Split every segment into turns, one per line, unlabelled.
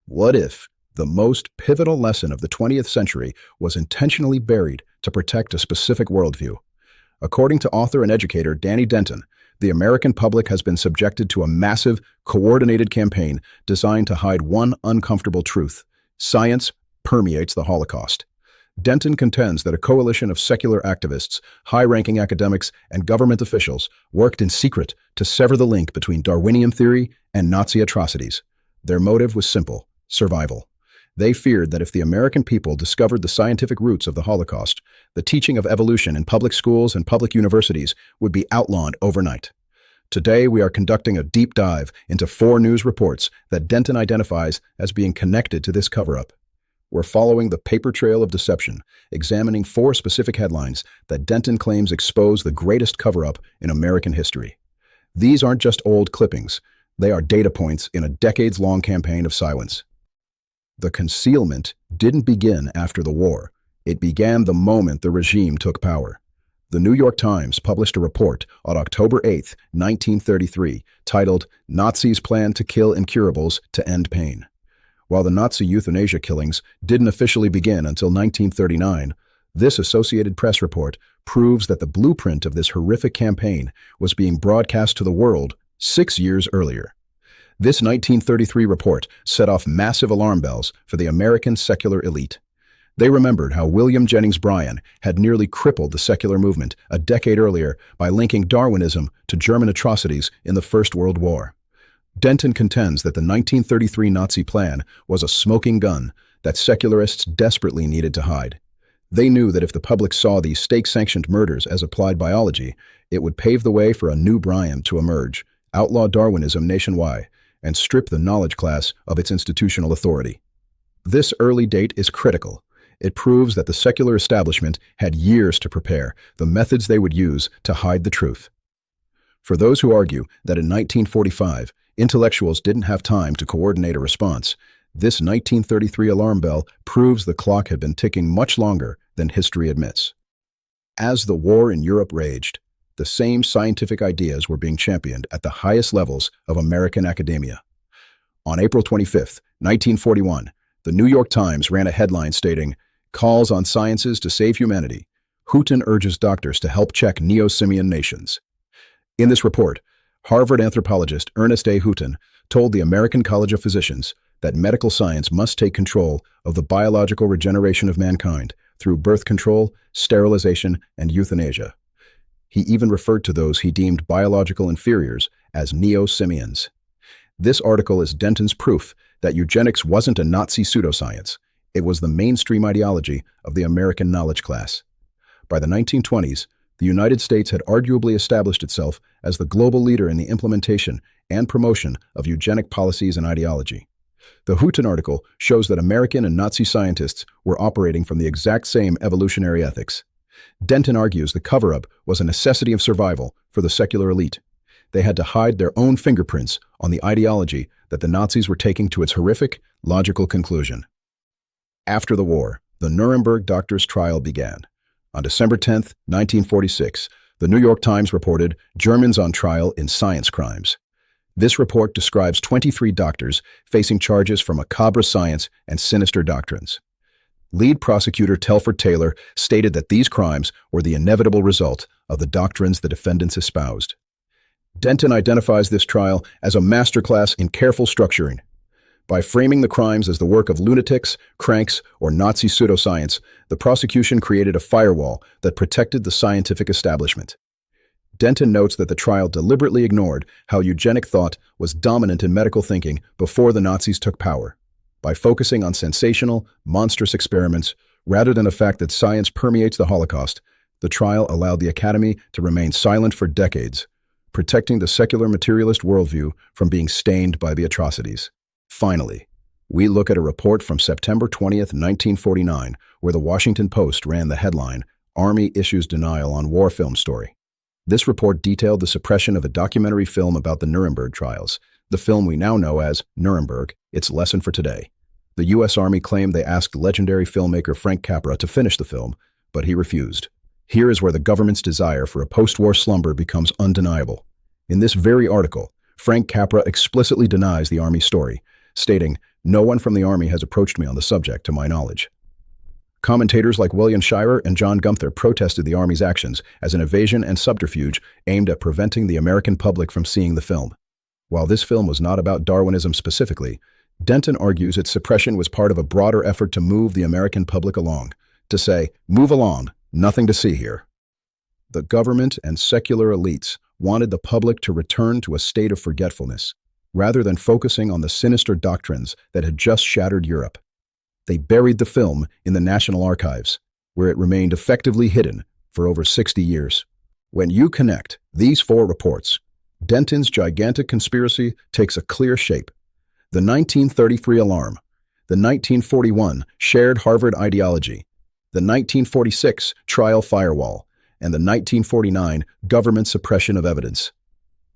What if the most pivotal lesson of the 20th century was intentionally buried to protect a specific worldview? According to author and educator Danny Denton, the American public has been subjected to a massive, coordinated campaign designed to hide one uncomfortable truth: science permeates the Holocaust. Denton contends that a coalition of secular activists, high-ranking academics, and government officials worked in secret to sever the link between Darwinian theory and Nazi atrocities. Their motive was simple: survival. They feared that if the American people discovered the scientific roots of the Holocaust, the teaching of evolution in public schools and public universities would be outlawed overnight. Today, we are conducting a deep dive into 4 news reports that Denton identifies as being connected to this cover-up. We're following the paper trail of deception, examining 4 specific headlines that Denton claims expose the greatest cover-up in American history. These aren't just old clippings. They are data points in a decades-long campaign of silence. The concealment didn't begin after the war. It began the moment the regime took power. The New York Times published a report on October 8, 1933, titled "Nazis Plan to Kill Incurables to End Pain." While the Nazi euthanasia killings didn't officially begin until 1939, this Associated Press report proves that the blueprint of this horrific campaign was being broadcast to the world 6 years earlier. This 1933 report set off massive alarm bells for the American secular elite. They remembered how William Jennings Bryan had nearly crippled the secular movement a decade earlier by linking Darwinism to German atrocities in the First World War. Denton contends that the 1933 Nazi plan was a smoking gun that secularists desperately needed to hide. They knew that if the public saw these state-sanctioned murders as applied biology, it would pave the way for a new Bryan to emerge, outlaw Darwinism nationwide, and strip the knowledge class of its institutional authority. This early date is critical. It proves that the secular establishment had years to prepare the methods they would use to hide the truth. For those who argue that in 1945, intellectuals didn't have time to coordinate a response, this 1933 alarm bell proves the clock had been ticking much longer than history admits. As the war in Europe raged, the same scientific ideas were being championed at the highest levels of American academia. On April 25, 1941, the New York Times ran a headline stating, "Calls on Sciences to Save Humanity. Houghton urges doctors to help check neo-simian nations." In this report, Harvard anthropologist Ernest A. Houghton told the American College of Physicians that medical science must take control of the biological regeneration of mankind through birth control, sterilization, and euthanasia. He even referred to those he deemed biological inferiors as neo-simians. This article is Denton's proof that eugenics wasn't a Nazi pseudoscience. It was the mainstream ideology of the American knowledge class. By the 1920s, the United States had arguably established itself as the global leader in the implementation and promotion of eugenic policies and ideology. The Houghton article shows that American and Nazi scientists were operating from the exact same evolutionary ethics. Denton argues the cover-up was a necessity of survival for the secular elite. They had to hide their own fingerprints on the ideology that the Nazis were taking to its horrific, logical conclusion. After the war, the Nuremberg doctors' trial began. On December 10, 1946, the New York Times reported Germans on trial in science crimes. This report describes 23 doctors facing charges for macabre science and sinister doctrines. Lead prosecutor Telford Taylor stated that these crimes were the inevitable result of the doctrines the defendants espoused. Denton identifies this trial as a masterclass in careful structuring. By framing the crimes as the work of lunatics, cranks, or Nazi pseudoscience, the prosecution created a firewall that protected the scientific establishment. Denton notes that the trial deliberately ignored how eugenic thought was dominant in medical thinking before the Nazis took power. By focusing on sensational, monstrous experiments, rather than the fact that science permeates the Holocaust, the trial allowed the Academy to remain silent for decades, protecting the secular materialist worldview from being stained by the atrocities. Finally, we look at a report from September 20th, 1949, where the Washington Post ran the headline, "Army Issues Denial on War Film Story." This report detailed the suppression of a documentary film about the Nuremberg trials, the film we now know as Nuremberg, Its Lesson for Today. The U.S. Army claimed they asked legendary filmmaker Frank Capra to finish the film, but he refused. Here is where the government's desire for a post-war slumber becomes undeniable. In this very article, Frank Capra explicitly denies the Army story, stating, No one from the Army has approached me on the subject, to my knowledge. Commentators like William Shirer and John Gunther protested the Army's actions as an evasion and subterfuge aimed at preventing the American public from seeing the film. While this film was not about Darwinism specifically, Denton argues its suppression was part of a broader effort to move the American public along, to say, "Move along, nothing to see here." The government and secular elites wanted the public to return to a state of forgetfulness, rather than focusing on the sinister doctrines that had just shattered Europe. They buried the film in the National Archives, where it remained effectively hidden for over 60 years. When you connect these four reports, Denton's gigantic conspiracy takes a clear shape. The 1933 alarm, the 1941 shared Harvard ideology, the 1946 trial firewall, and the 1949 government suppression of evidence.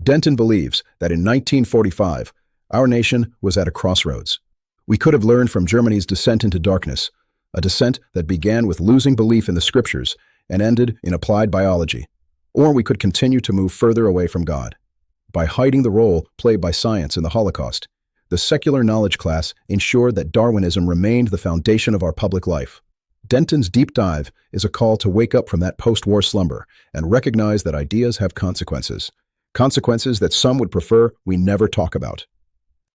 Denton believes that in 1945, our nation was at a crossroads. We could have learned from Germany's descent into darkness, a descent that began with losing belief in the scriptures and ended in applied biology. Or we could continue to move further away from God. By hiding the role played by science in the Holocaust, the secular knowledge class ensured that Darwinism remained the foundation of our public life. Denton's deep dive is a call to wake up from that post-war slumber and recognize that ideas have consequences. Consequences that some would prefer we never talk about.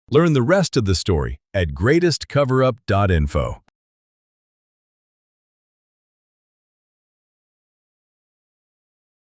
Learn the rest of the story at greatestcoverup.info.